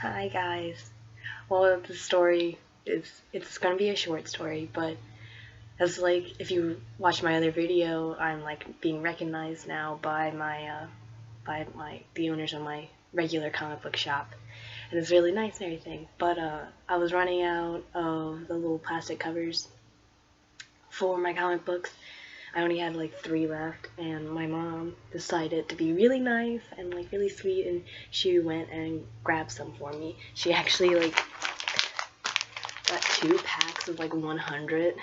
Hi guys. Well, the story it's gonna be a short story, but as like if you watch my other video, I'm like being recognized now by my the owners of my regular comic book shop, and it's really nice and everything. But I was running out of the little plastic covers for my comic books. I only had like 3 left, and my mom decided to be really nice and like really sweet, and she went and grabbed some for me. She actually like got 2 packs of like 100,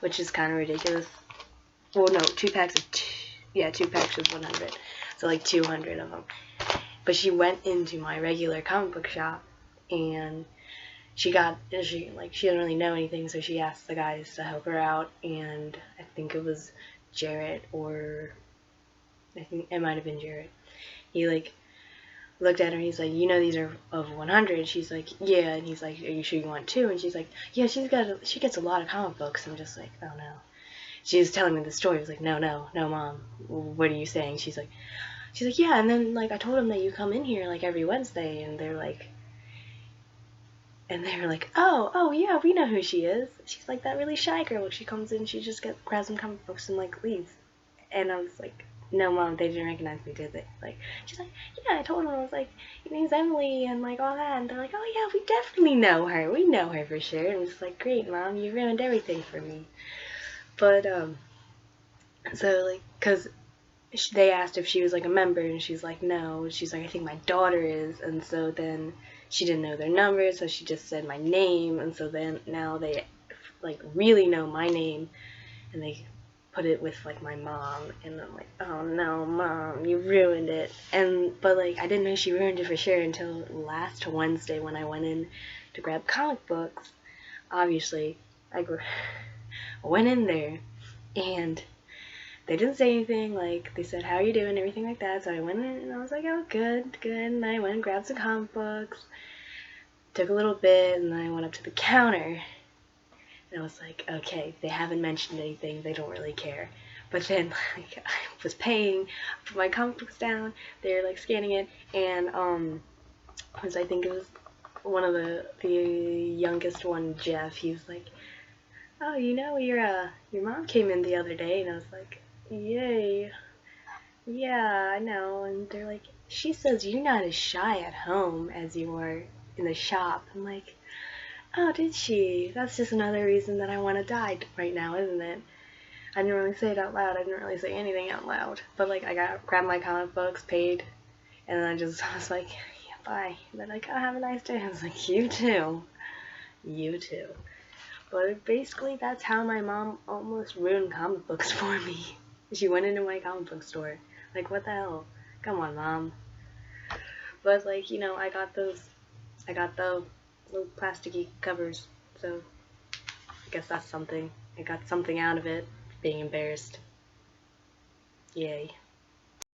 which is kind of ridiculous. Well, no, 2 packs of yeah, 2 packs of 100, so like 200 of them. But she went into my regular comic book shop, and she didn't really know anything, so she asked the guys to help her out, and I think it was Jarrett, or I think it might have been Jarrett. He like looked at her, and he's like, you know these are of 100. She's like, yeah. And he's like, are you sure you want 2? And she's like, yeah, she gets a lot of comic books. I'm just like, oh no. She was telling me the story. I was like, no, mom, what are you saying? She's like, yeah. And then like I told him that you come in here like every Wednesday, and they were like, oh yeah, we know who she is. She's like that really shy girl. She comes in, she just grabs some comic books and like leaves. And I was like, no, mom, they didn't recognize me, did they? Like, she's like, yeah, I told them. I was like, your name's Emily and like all that. And they're like, oh yeah, we definitely know her. We know her for sure. And I'm just like, great, mom, you ruined everything for me. But so like, cause they asked if she was like a member, and she's like, no. She's like, I think my daughter is. And so then she didn't know their number, so she just said my name. And so then now they like really know my name, and they put it with like my mom, and I'm like, oh no, mom, you ruined it. And but like I didn't know she ruined it for sure until last Wednesday when I went in to grab comic books. Obviously, I went in there, and they didn't say anything. Like they said, how are you doing, everything like that. So I went in and I was like, oh, good. And I went and grabbed some comic books, took a little bit, and then I went up to the counter. And I was like, okay, they haven't mentioned anything, they don't really care. But then like I was paying, put my comic books down, they were like scanning it, and I think it was one of the youngest one, Jeff. He was like, oh, you know, your mom came in the other day. And I was like, yay, yeah, I know. And they're like, she says you're not as shy at home as you are in the shop. I'm like, oh, did she? That's just another reason that I want to die right now, isn't it? I didn't really say it out loud. I didn't really say anything out loud. But like, I grabbed my comic books, paid, and then I was like, yeah, bye. And they're like, oh, have a nice day. I was like, you too. You too. But basically, that's how my mom almost ruined comic books for me. She went into my comic book store. Like, what the hell? Come on, mom. But like, I got the little plasticky covers, so I guess that's something. I got something out of it, being embarrassed. Yay.